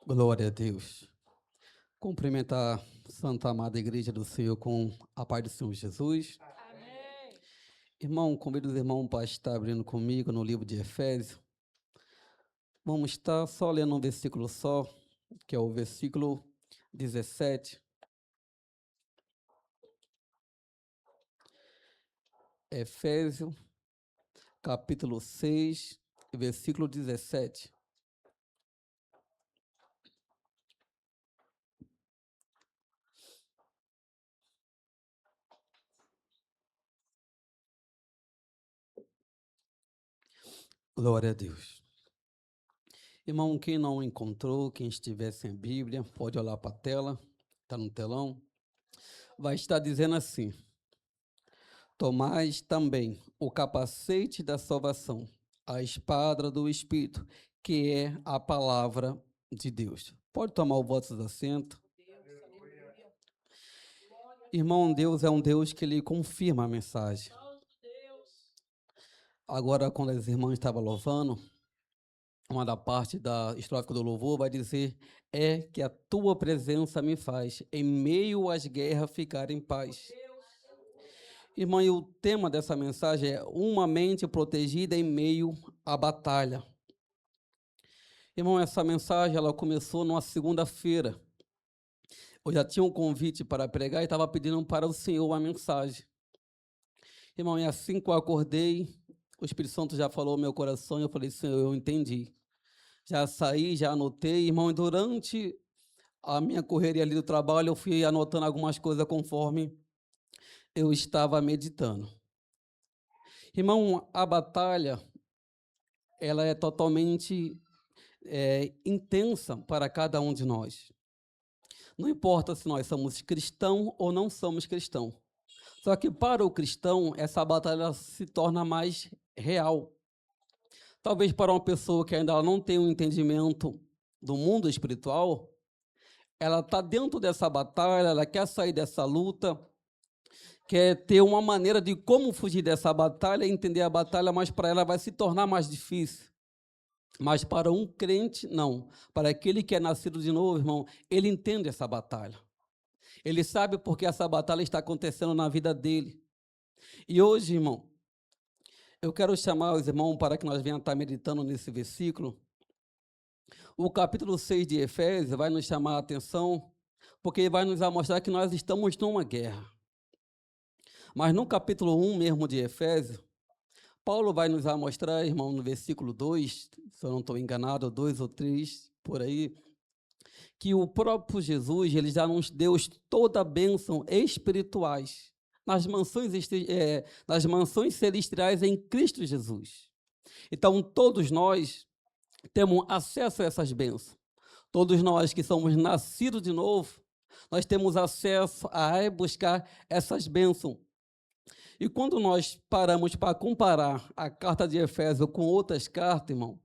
Glória a Deus. Cumprimentar a Santa Amada Igreja do Senhor com a paz do Senhor Jesus. Amém. Irmão, convido os irmãos para estar abrindo comigo no livro de Efésios. Vamos estar só lendo um versículo só, que é o versículo 17. Efésios, capítulo 6, versículo 17. Glória a Deus. Irmão, quem não encontrou, quem estiver sem Bíblia, pode olhar para a tela, está no telão. Vai estar dizendo assim: tomais também o capacete da salvação, a espada do Espírito, que é a palavra de Deus. Pode tomar o vosso assento. Irmão, Deus é um Deus que ele confirma a mensagem. Agora, quando as irmãs estavam louvando, uma da parte da estrofe do louvor vai dizer: é que a tua presença me faz, em meio às guerras, ficar em paz. Irmão, e o tema dessa mensagem é uma mente protegida em meio à batalha. Irmão, essa mensagem ela começou numa segunda-feira. Eu já tinha um convite para pregar e estava pedindo para o Senhor uma mensagem. Irmão, e assim que eu acordei, o Espírito Santo já falou no meu coração e eu falei: Senhor, eu entendi. Já saí, já anotei. Irmão, e durante a minha correria ali do trabalho, eu fui anotando algumas coisas conforme eu estava meditando. Irmão, a batalha, ela é totalmente intensa para cada um de nós. Não importa se nós somos cristãos ou não somos cristãos. Só que para o cristão, essa batalha se torna mais real. Talvez para uma pessoa que ainda não tem um entendimento do mundo espiritual, ela está dentro dessa batalha, ela quer sair dessa luta, quer ter uma maneira de como fugir dessa batalha, entender a batalha, mas para ela vai se tornar mais difícil. Mas para um crente, não. Para aquele que é nascido de novo, irmão, ele entende essa batalha. Ele sabe porque essa batalha está acontecendo na vida dele. E hoje, irmão, eu quero chamar os irmãos para que nós venhamos estar meditando nesse versículo. O capítulo 6 de Efésios vai nos chamar a atenção, porque vai nos mostrar que nós estamos numa guerra. Mas no capítulo 1 mesmo de Efésios, Paulo vai nos mostrar, irmão, no versículo 2, se eu não estou enganado, 2 ou 3, por aí, que o próprio Jesus, ele já nos deu toda a bênção espirituais nas mansões celestiais em Cristo Jesus. Então, todos nós temos acesso a essas bênçãos. Todos nós que somos nascidos de novo, nós temos acesso a buscar essas bênçãos. E quando nós paramos para comparar a carta de Efésios com outras cartas, irmão,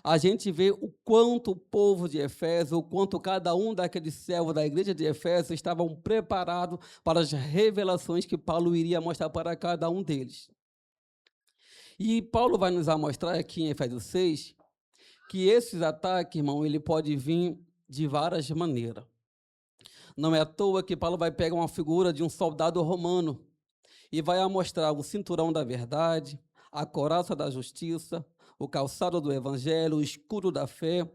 a gente vê o quanto o povo de Efésios, o quanto cada um daqueles servos da igreja de Efésios estavam preparados para as revelações que Paulo iria mostrar para cada um deles. E Paulo vai nos mostrar aqui em Efésios 6 que esses ataques, irmão, ele pode vir de várias maneiras. Não é à toa que Paulo vai pegar uma figura de um soldado romano e vai mostrar o cinturão da verdade, a couraça da justiça, o calçado do evangelho, o escudo da fé,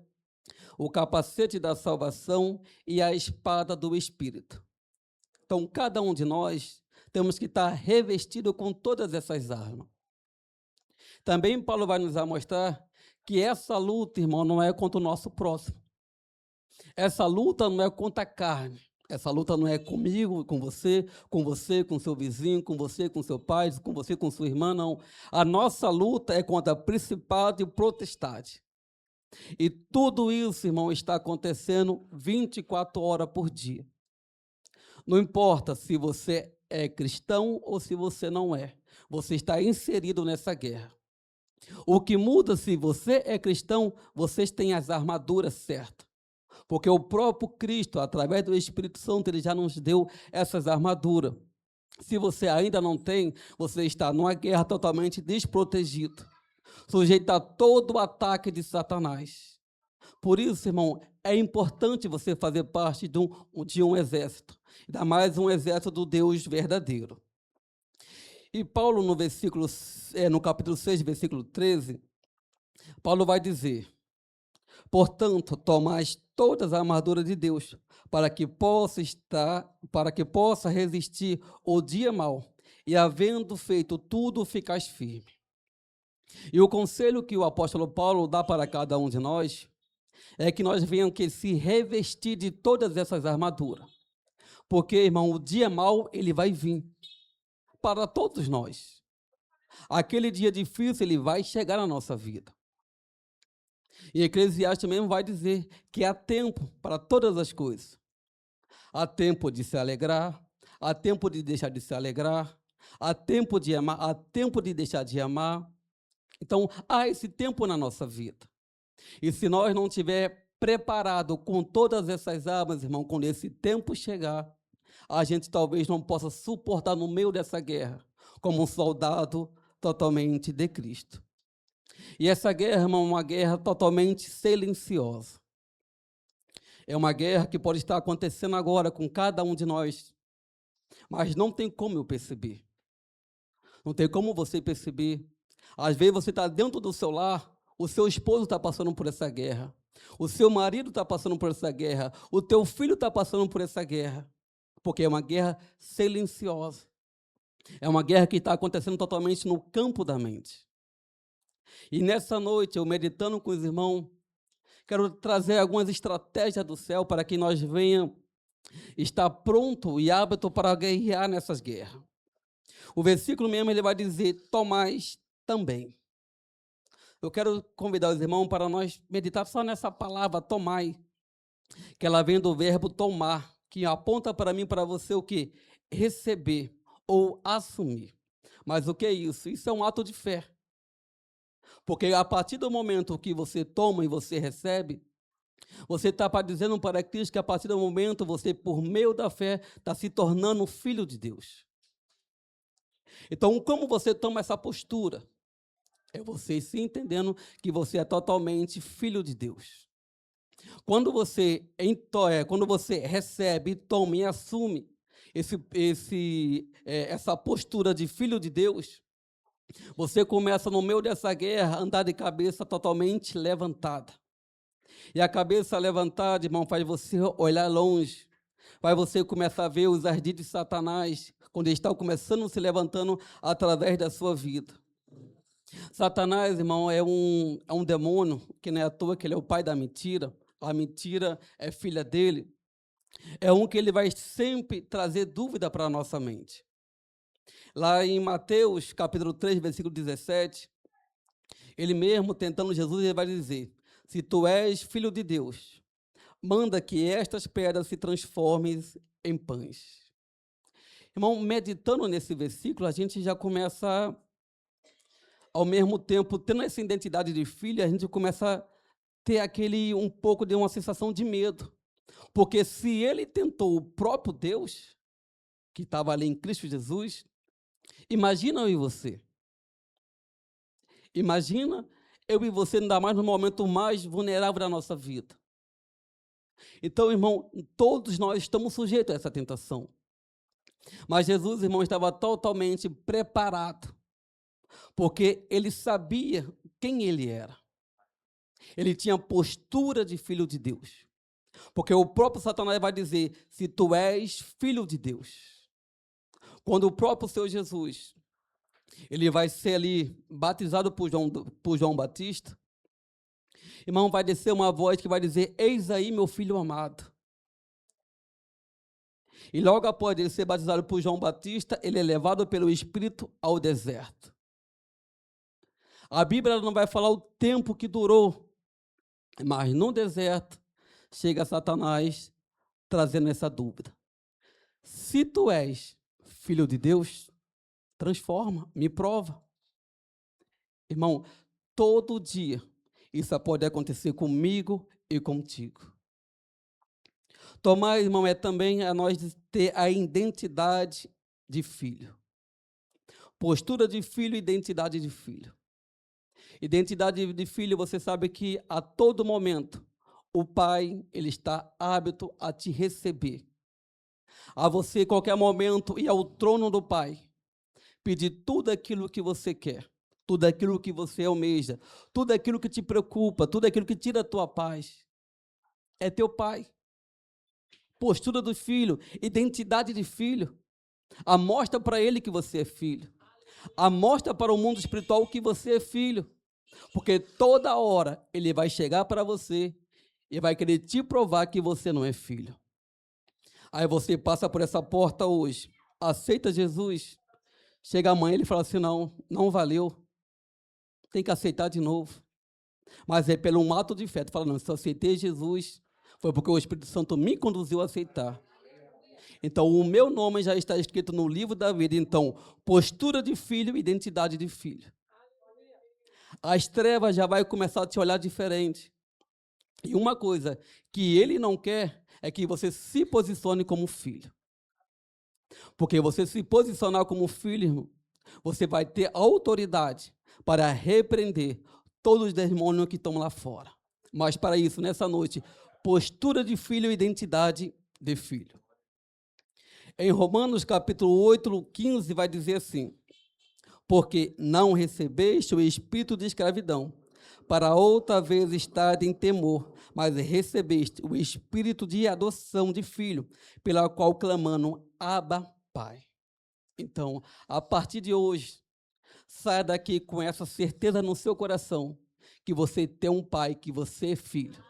o capacete da salvação e a espada do Espírito. Então, cada um de nós temos que estar revestido com todas essas armas. Também Paulo vai nos mostrar que essa luta, irmão, não é contra o nosso próximo. Essa luta não é contra a carne. Essa luta não é comigo, com você, com seu vizinho, com você, com seu pai, com você, com sua irmã, não. A nossa luta é contra principado e potestade. E tudo isso, irmão, está acontecendo 24 horas por dia. Não importa se você é cristão ou se você não é. Você está inserido nessa guerra. O que muda se você é cristão, vocês têm as armaduras certas. Porque o próprio Cristo, através do Espírito Santo, ele já nos deu essas armaduras. Se você ainda não tem, você está numa guerra totalmente desprotegido, sujeito a todo o ataque de Satanás. Por isso, irmão, é importante você fazer parte de um exército, ainda mais um exército do Deus verdadeiro. E Paulo, no capítulo 6, versículo 13, Paulo vai dizer: portanto, tomais todas as armaduras de Deus, para que possa resistir o dia mau, e havendo feito tudo, ficais firme. E o conselho que o apóstolo Paulo dá para cada um de nós é que nós venhamos que se revestir de todas essas armaduras. Porque, irmão, o dia mau, ele vai vir para todos nós. Aquele dia difícil, ele vai chegar na nossa vida. E Eclesiastes mesmo vai dizer que há tempo para todas as coisas. Há tempo de se alegrar, há tempo de deixar de se alegrar, há tempo de amar, há tempo de deixar de amar. Então, há esse tempo na nossa vida. E se nós não estiver preparado com todas essas armas, irmão, quando esse tempo chegar, a gente talvez não possa suportar no meio dessa guerra, como um soldado totalmente de Cristo. E essa guerra, irmão, é uma guerra totalmente silenciosa. É uma guerra que pode estar acontecendo agora com cada um de nós, mas não tem como eu perceber. Não tem como você perceber. Às vezes você está dentro do seu lar, o seu esposo está passando por essa guerra, o seu marido está passando por essa guerra, o teu filho está passando por essa guerra, porque é uma guerra silenciosa. É uma guerra que está acontecendo totalmente no campo da mente. E nessa noite, eu meditando com os irmãos, quero trazer algumas estratégias do céu para que nós venhamos estar pronto e apto para guerrear nessas guerras. O versículo mesmo ele vai dizer: tomais também. Eu quero convidar os irmãos para nós meditar só nessa palavra, tomai, que ela vem do verbo tomar, que aponta para mim e para você o quê? Receber ou assumir. Mas o que é isso? Isso é um ato de fé. Porque a partir do momento que você toma e você recebe, você está dizendo para Cristo que a partir do momento você, por meio da fé, está se tornando filho de Deus. Então, como você toma essa postura? É você se entendendo que você é totalmente filho de Deus. Quando você recebe, toma e assume essa postura de filho de Deus, você começa no meio dessa guerra a andar de cabeça totalmente levantada. E a cabeça levantada, irmão, faz você olhar longe, faz você começar a ver os ardis de Satanás, quando ele está começando se levantando através da sua vida. Satanás, irmão, é um demônio, que não é à toa que ele é o pai da mentira, a mentira é filha dele. É um que ele vai sempre trazer dúvida para a nossa mente. Lá em Mateus, capítulo 3, versículo 17, ele mesmo, tentando Jesus, ele vai dizer: se tu és filho de Deus, manda que estas pedras se transformem em pães. Irmão, meditando nesse versículo, a gente já começa, ao mesmo tempo, tendo essa identidade de filho, a gente começa a ter um pouco de uma sensação de medo. Porque se ele tentou o próprio Deus, que estava ali em Cristo Jesus, imagina eu e você. Imagina eu e você, ainda mais no momento mais vulnerável da nossa vida. Então, irmão, todos nós estamos sujeitos a essa tentação. Mas Jesus, irmão, estava totalmente preparado, porque ele sabia quem ele era. Ele tinha postura de filho de Deus. Porque o próprio Satanás vai dizer: se tu és filho de Deus. Quando o próprio Senhor Jesus, ele vai ser ali batizado por João Batista, irmão, vai descer uma voz que vai dizer: eis aí meu filho amado. E logo após ele ser batizado por João Batista, ele é levado pelo Espírito ao deserto. A Bíblia não vai falar o tempo que durou, mas no deserto chega Satanás trazendo essa dúvida: se tu és filho de Deus, transforma, me prova. Irmão, todo dia isso pode acontecer comigo e contigo. Tomar, irmão, é também a nós ter a identidade de filho. Postura de filho e identidade de filho. Identidade de filho, você sabe que a todo momento o Pai, ele está hábito a te receber. A você, em qualquer momento, ir ao trono do Pai, pedir tudo aquilo que você quer, tudo aquilo que você almeja, tudo aquilo que te preocupa, tudo aquilo que tira a tua paz. É teu Pai. Postura do filho, identidade de filho. Amostra para ele que você é filho. Amostra para o mundo espiritual que você é filho. Porque toda hora ele vai chegar para você e vai querer te provar que você não é filho. Aí você passa por essa porta hoje, aceita Jesus, chega amanhã ele fala assim, não valeu, tem que aceitar de novo. Mas é pelo um ato de fé, tu fala, não, se eu aceitei Jesus, foi porque o Espírito Santo me conduziu a aceitar. Então, o meu nome já está escrito no livro da vida. Então, postura de filho, identidade de filho. As trevas já vai começar a te olhar diferente. E uma coisa que ele não quer é que você se posicione como filho. Porque você se posicionar como filho, irmão, você vai ter autoridade para repreender todos os demônios que estão lá fora. Mas para isso, nessa noite, postura de filho e identidade de filho. Em Romanos capítulo 8, 15, vai dizer assim, porque não recebeste o espírito de escravidão, para outra vez estar em temor, mas recebeste o espírito de adoção de filho, pela qual clamando, Abba, Pai. Então, a partir de hoje, saia daqui com essa certeza no seu coração, que você tem um pai, que você é filho.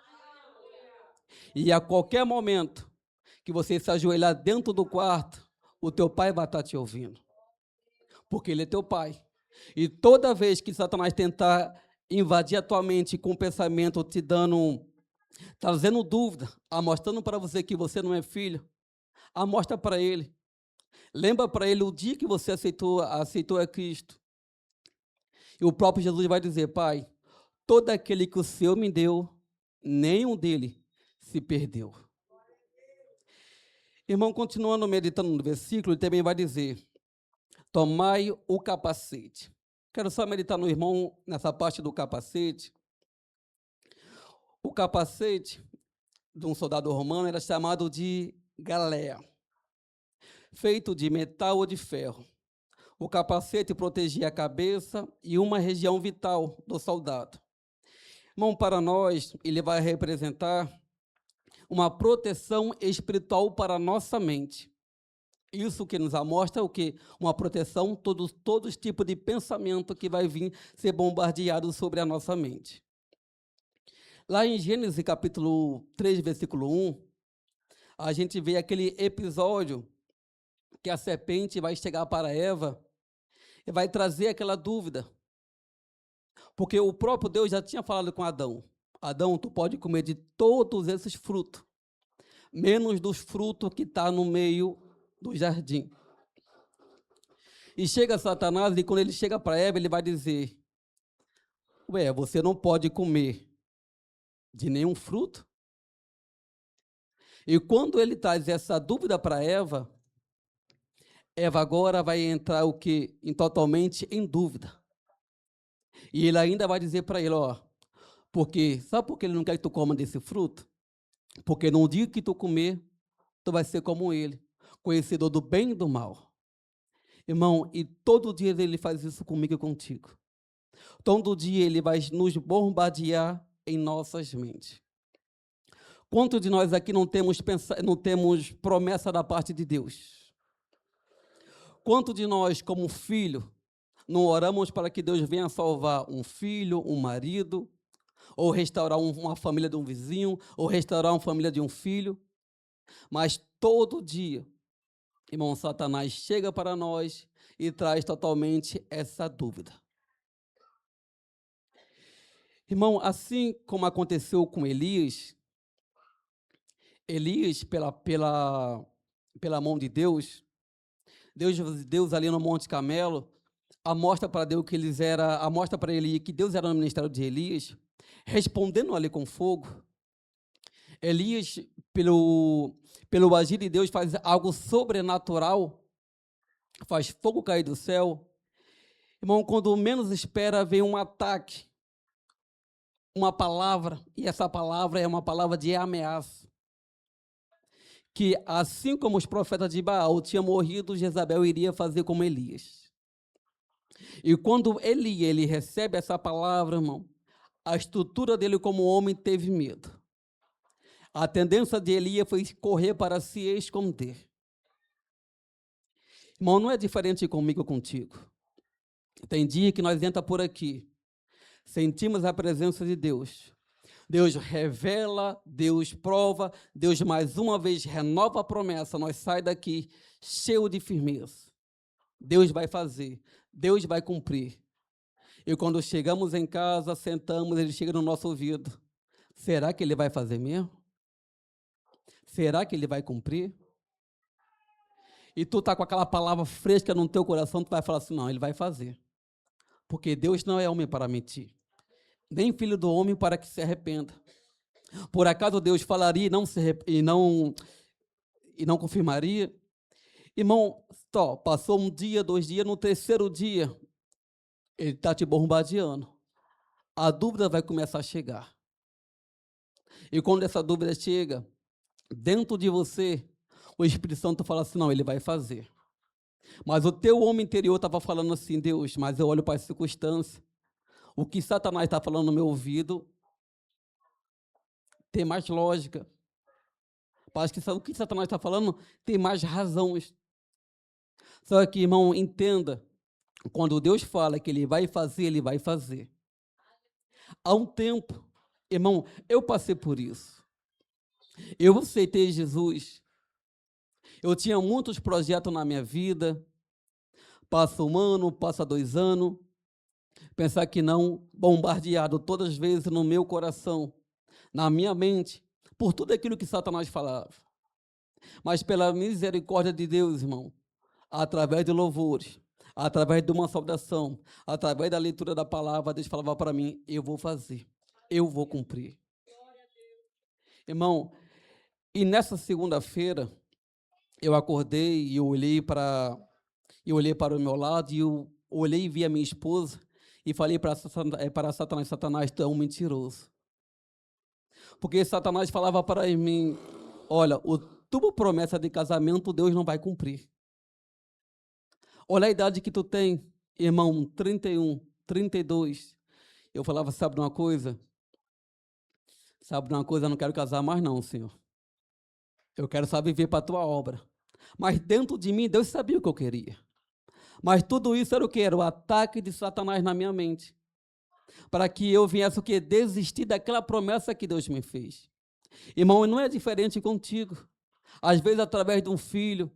E a qualquer momento que você se ajoelhar dentro do quarto, o teu pai vai estar te ouvindo. Porque ele é teu pai. E toda vez que Satanás tentar invadir a tua mente com pensamento, te dando, trazendo dúvida, mostrando para você que você não é filho, mostra para ele. Lembra para ele o dia que você aceitou a Cristo. E o próprio Jesus vai dizer, Pai, todo aquele que o Senhor me deu, nenhum dele se perdeu. Irmão, continuando meditando no versículo, ele também vai dizer, tomai o capacete. Quero só meditar no irmão nessa parte do capacete. O capacete de um soldado romano era chamado de galéa, feito de metal ou de ferro. O capacete protegia a cabeça e uma região vital do soldado. Irmão, para nós, ele vai representar uma proteção espiritual para a nossa mente. Isso que nos mostra o quê? Uma proteção, todos os tipos de pensamento que vai vir ser bombardeado sobre a nossa mente. Lá em Gênesis capítulo 3, versículo 1, a gente vê aquele episódio que a serpente vai chegar para Eva e vai trazer aquela dúvida. Porque o próprio Deus já tinha falado com Adão. Adão, tu pode comer de todos esses frutos, menos dos frutos que estão no meio do jardim. E chega Satanás, e quando ele chega para Eva, ele vai dizer, você não pode comer de nenhum fruto? E quando ele traz essa dúvida para Eva, Eva agora vai entrar o quê? Totalmente em dúvida. E ele ainda vai dizer para ele, sabe por que ele não quer que tu coma desse fruto? Porque no dia que tu comer, tu vai ser como ele, conhecedor do bem e do mal. Irmão, e todo dia ele faz isso comigo e contigo. Todo dia ele vai nos bombardear em nossas mentes. Quantos de nós aqui não temos promessa da parte de Deus? Quantos de nós, como filho, não oramos para que Deus venha salvar um filho, um marido, ou restaurar uma família de um vizinho, ou restaurar uma família de um filho? Mas todo dia, irmão, Satanás chega para nós e traz totalmente essa dúvida. Irmão, assim como aconteceu com Elias, pela mão de Deus ali no Monte Carmelo, mostra para ele que Deus era no ministério de Elias, respondendo ali com fogo. Elias, pelo agir de Deus, faz algo sobrenatural, faz fogo cair do céu. Irmão, quando menos espera, vem um ataque. uma palavra, e essa palavra é uma palavra de ameaça. Que assim como os profetas de Baal tinham morrido, Jezabel iria fazer como Elias. E quando ele recebe essa palavra, irmão, a estrutura dele como homem teve medo. A tendência de Elias foi correr para se esconder. Irmão, não é diferente comigo ou contigo. Tem dia que nós entramos por aqui, sentimos a presença de Deus. Deus revela, Deus prova, Deus mais uma vez renova a promessa. Nós saímos daqui cheio de firmeza. Deus vai fazer, Deus vai cumprir. E quando chegamos em casa, sentamos, ele chega no nosso ouvido. Será que ele vai fazer mesmo? Será que ele vai cumprir? E tu tá com aquela palavra fresca no teu coração, tu vai falar assim, não, ele vai fazer. Porque Deus não é homem para mentir, nem filho do homem para que se arrependa. Por acaso Deus falaria e não confirmaria? Irmão, passou um dia, 2 dias, no terceiro dia, ele está te bombardeando. A dúvida vai começar a chegar. E quando essa dúvida chega, dentro de você, o Espírito Santo fala assim, não, ele vai fazer. Mas o teu homem interior estava falando assim, Deus, mas eu olho para as circunstâncias. O que Satanás está falando no meu ouvido tem mais lógica. Parece que o que Satanás está falando tem mais razões. Só que, irmão, entenda, quando Deus fala que ele vai fazer, ele vai fazer. Há um tempo, irmão, eu passei por isso. Eu aceitei Jesus. Eu tinha muitos projetos na minha vida. Passa 1 ano, passa 2 anos. Pensar que não, bombardeado todas as vezes no meu coração, na minha mente, por tudo aquilo que Satanás falava. Mas pela misericórdia de Deus, irmão, através de louvores, através de uma saudação, através da leitura da palavra, Deus falava para mim, eu vou fazer, eu vou cumprir. Irmão, e nessa segunda-feira, eu acordei e eu olhei para o meu lado e eu olhei e vi a minha esposa e falei para Satanás, Satanás, tu é um mentiroso. Porque Satanás falava para mim, olha, tua promessa de casamento Deus não vai cumprir. Olha a idade que tu tem, irmão, 31, 32. Eu falava, sabe de uma coisa? Sabe de uma coisa, eu não quero casar mais não, Senhor. Eu quero só viver para a tua obra. Mas dentro de mim, Deus sabia o que eu queria. Mas tudo isso era o que? Era o ataque de Satanás na minha mente. Para que eu viesse o que? Desistir daquela promessa que Deus me fez. Irmão, não é diferente contigo. Às vezes através de um filho,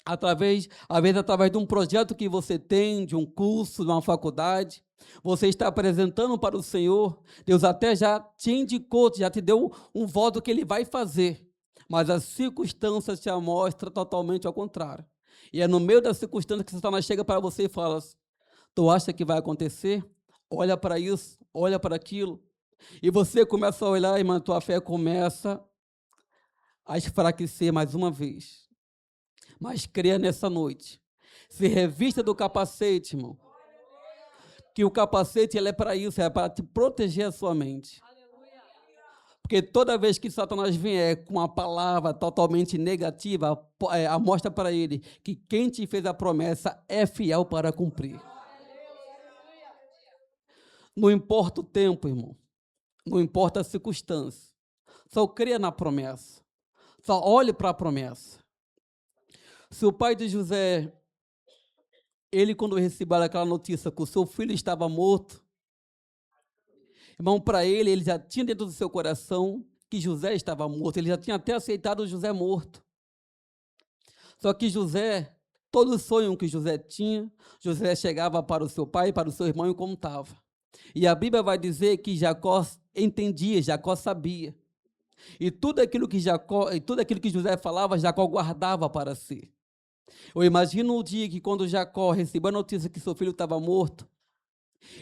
às vezes através de um projeto que você tem, de um curso, de uma faculdade, você está apresentando para o Senhor, Deus até já te indicou, já te deu um voto que Ele vai fazer, mas as circunstâncias te mostram totalmente ao contrário. E é no meio das circunstâncias que Satanás chega para você e fala, tu acha que vai acontecer? Olha para isso, olha para aquilo. E você começa a olhar, irmã, tua fé começa a enfraquecer mais uma vez. Mas creia nessa noite. Se revista do capacete, irmão. Que o capacete ele é para isso, é para te proteger a sua mente. Porque toda vez que Satanás vier com uma palavra totalmente negativa, mostra para ele que quem te fez a promessa é fiel para cumprir. Não importa o tempo, irmão. Não importa a circunstância. Só creia na promessa. Só olhe para a promessa. Se o pai de José, ele quando recebeu aquela notícia que o seu filho estava morto, irmão, para ele já tinha dentro do seu coração que José estava morto, ele já tinha até aceitado José morto. Só que José, todo o sonho que José tinha, José chegava para o seu pai, para o seu irmão e contava. E a Bíblia vai dizer que Jacó entendia, Jacó sabia. E tudo aquilo que José falava, Jacó guardava para si. Eu imagino o dia que quando Jacó recebeu a notícia que seu filho estava morto,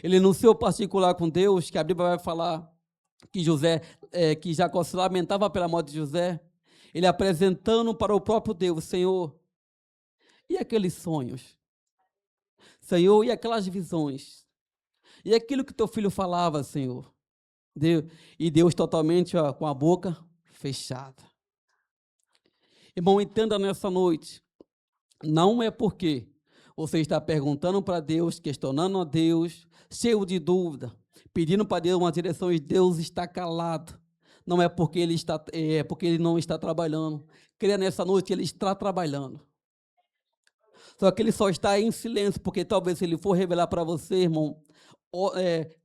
ele no seu particular com Deus, que a Bíblia vai falar que Jacó se lamentava pela morte de José, ele apresentando para o próprio Deus, Senhor, e aqueles sonhos? Senhor, e aquelas visões? E aquilo que teu filho falava, Senhor? E Deus totalmente com a boca fechada. Irmão, entenda nessa noite, não é porque você está perguntando para Deus, questionando a Deus, cheio de dúvida, pedindo para Deus uma direção e Deus está calado. Não é porque porque ele não está trabalhando. Creia nessa noite que ele está trabalhando. Só que ele só está em silêncio, porque talvez se ele for revelar para você, irmão,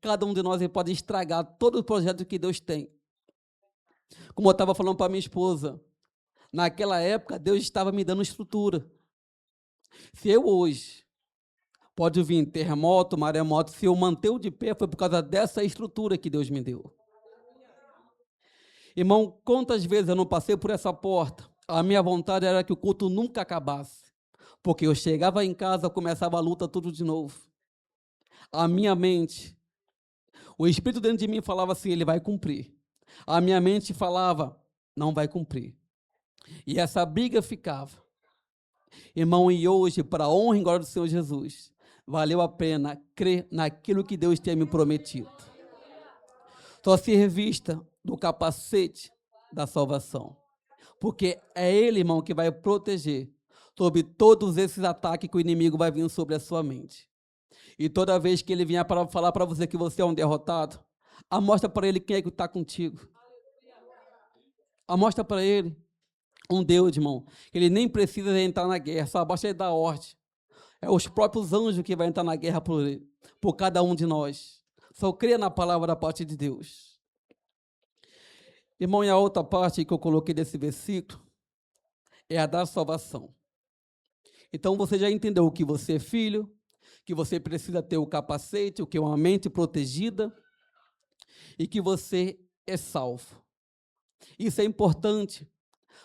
cada um de nós pode estragar todo o projeto que Deus tem. Como eu estava falando para minha esposa, naquela época Deus estava me dando estrutura. Se eu hoje pode vir terremoto, maremoto, se eu manter de pé, foi por causa dessa estrutura que Deus me deu. Irmão, quantas vezes eu não passei por essa porta? A minha vontade era que o culto nunca acabasse, porque eu chegava em casa, começava a luta tudo de novo. A minha mente, o Espírito dentro de mim falava assim, ele vai cumprir. A minha mente falava, não vai cumprir. E essa briga ficava. Irmão, e hoje, para a honra e glória do Senhor Jesus, valeu a pena crer naquilo que Deus tinha me prometido. Só se revista do capacete da salvação. Porque é Ele, irmão, que vai proteger sobre todos esses ataques que o inimigo vai vir sobre a sua mente. E toda vez que ele vier para falar para você que você é um derrotado, mostra para ele quem é que está contigo. Mostra para ele um Deus, irmão, que ele nem precisa entrar na guerra, só basta ele dar ordem. É os próprios anjos que vão entrar na guerra por cada um de nós. Só creia na palavra da parte de Deus. Irmão, e a outra parte que eu coloquei desse versículo é a da salvação. Então você já entendeu que você é filho, que você precisa ter o capacete, o que é uma mente protegida e que você é salvo. Isso é importante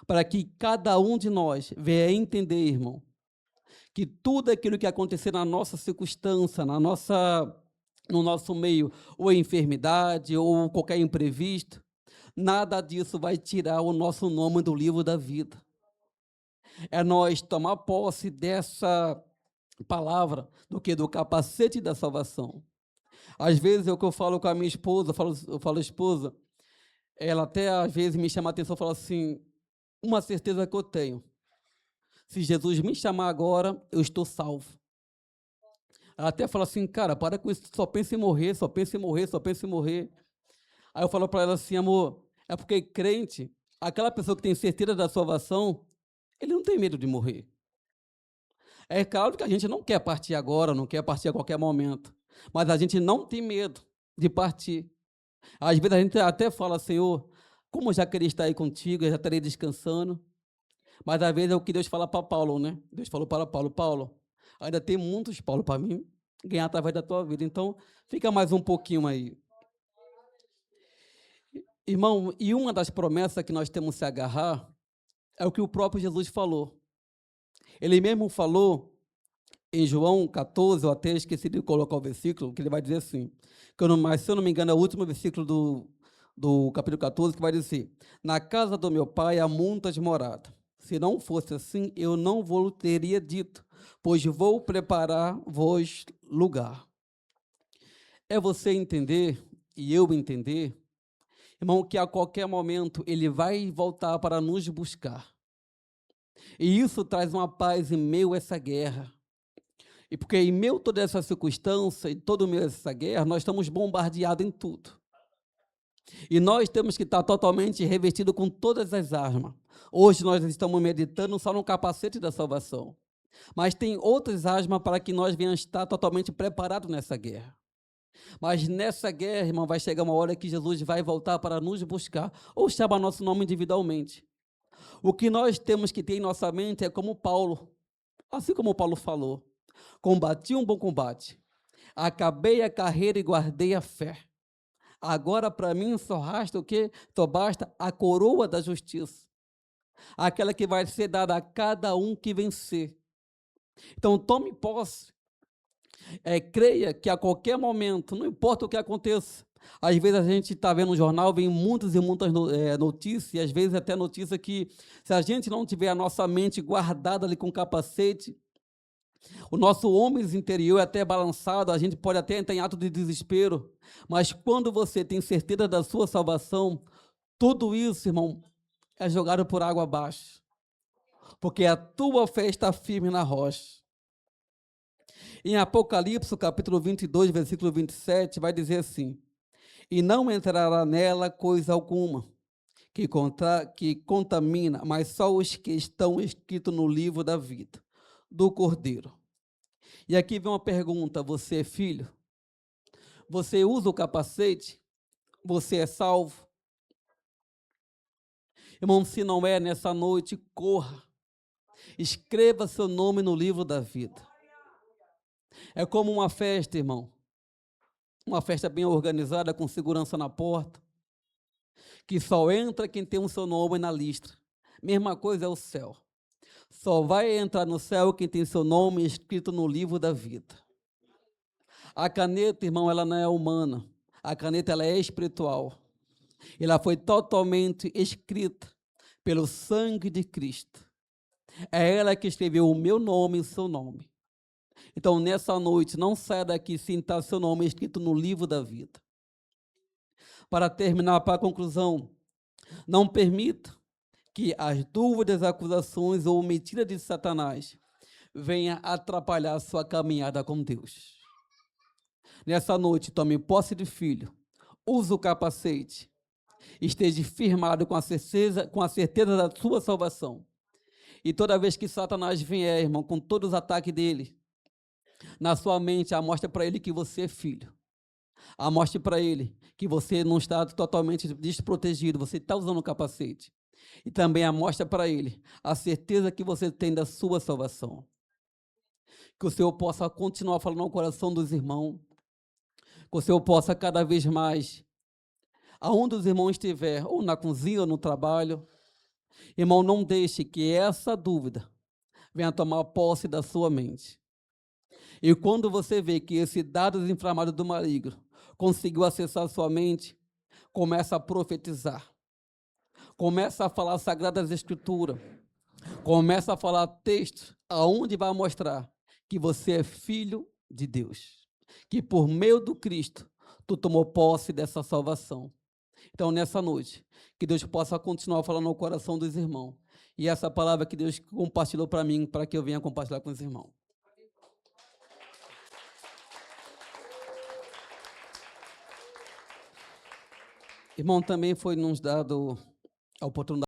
para que cada um de nós venha a entender, irmão, que tudo aquilo que acontecer na nossa circunstância, no nosso meio, ou enfermidade, ou qualquer imprevisto, nada disso vai tirar o nosso nome do livro da vida. É nós tomar posse dessa palavra do capacete da salvação. Às vezes é o que eu falo com a minha esposa, eu falo esposa, ela até às vezes me chama a atenção e fala assim, uma certeza que eu tenho, se Jesus me chamar agora, eu estou salvo. Ela até fala assim, cara, para com isso, só pensa em morrer, só pensa em morrer, só pensa em morrer. Aí eu falo para ela assim, amor, é porque crente, aquela pessoa que tem certeza da salvação, ele não tem medo de morrer. É claro que a gente não quer partir agora, não quer partir a qualquer momento, mas a gente não tem medo de partir. Às vezes a gente até fala, Senhor, como eu já queria estar aí contigo, eu já estarei descansando. Mas às vezes é o que Deus fala para Paulo, né? Deus falou para Paulo, Paulo, ainda tem muitos, Paulo, para mim ganhar através da tua vida. Então, fica mais um pouquinho aí. Irmão, e uma das promessas que nós temos que se agarrar é o que o próprio Jesus falou. Ele mesmo falou em João 14, eu até esqueci de colocar o versículo, que ele vai dizer assim, mas se eu não me engano é o último versículo do capítulo 14, que vai dizer, na casa do meu pai há muitas moradas. Se não fosse assim, eu não vos teria dito, pois vou preparar-vos lugar. É você entender, e eu entender, irmão, que a qualquer momento ele vai voltar para nos buscar. E isso traz uma paz em meio a essa guerra. E porque em meio a toda essa circunstância, e todo meio a essa guerra, nós estamos bombardeados em tudo. E nós temos que estar totalmente revestidos com todas as armas. Hoje nós estamos meditando só no capacete da salvação. Mas tem outras armas para que nós venhamos estar totalmente preparados nessa guerra. Mas nessa guerra, irmão, vai chegar uma hora que Jesus vai voltar para nos buscar ou chamar nosso nome individualmente. O que nós temos que ter em nossa mente é como Paulo, assim como Paulo falou, combati um bom combate, acabei a carreira e guardei a fé. Agora para mim só resta o quê? Só basta a coroa da justiça, aquela que vai ser dada a cada um que vencer. Então tome posse, creia que a qualquer momento, não importa o que aconteça, às vezes a gente está vendo no jornal, vem muitas e muitas notícias, e às vezes até notícia que se a gente não tiver a nossa mente guardada ali com capacete, O nosso homem interior é até balançado, a gente pode até entrar em ato de desespero, mas quando você tem certeza da sua salvação, tudo isso, irmão, é jogado por água abaixo, porque a tua fé está firme na rocha. Em Apocalipse, capítulo 22, versículo 27, vai dizer assim: e não entrará nela coisa alguma que contamina, mas só os que estão escritos no livro da vida do Cordeiro. E aqui vem uma pergunta: você é filho? Você usa o capacete? Você é salvo? Irmão, se não é nessa noite, corra. Escreva seu nome no livro da vida. É como uma festa, irmão. Uma festa bem organizada, com segurança na porta, que só entra quem tem o seu nome na lista. Mesma coisa é o céu. Só vai entrar no céu quem tem seu nome escrito no livro da vida. A caneta, irmão, ela não é humana. A caneta, ela é espiritual. Ela foi totalmente escrita pelo sangue de Cristo. É ela que escreveu o meu nome e o seu nome. Então, nessa noite, não saia daqui sem estar seu nome escrito no livro da vida. Para terminar, para a conclusão, não permita que as dúvidas, acusações ou mentiras de Satanás venha atrapalhar a sua caminhada com Deus. Nessa noite, tome posse de filho, use o capacete, esteja firmado com a certeza da sua salvação. E toda vez que Satanás vier, irmão, com todos os ataques dele, na sua mente, mostre para ele que você é filho. Mostre para ele que você não está totalmente desprotegido, você está usando o capacete. E também mostra para ele a certeza que você tem da sua salvação. Que o Senhor possa continuar falando no coração dos irmãos, que o Senhor possa cada vez mais, aonde os irmãos estiver, ou na cozinha ou no trabalho, irmão, não deixe que essa dúvida venha tomar posse da sua mente. E quando você vê que esse dado desinflamado do maligno conseguiu acessar a sua mente, começa a profetizar, começa a falar Sagradas Escrituras, começa a falar textos aonde vai mostrar que você é filho de Deus, que por meio do Cristo tu tomou posse dessa salvação. Então, nessa noite, que Deus possa continuar falando no coração dos irmãos. E essa palavra que Deus compartilhou para mim, para que eu venha compartilhar com os irmãos. Irmão, também foi nos dado a oportunidade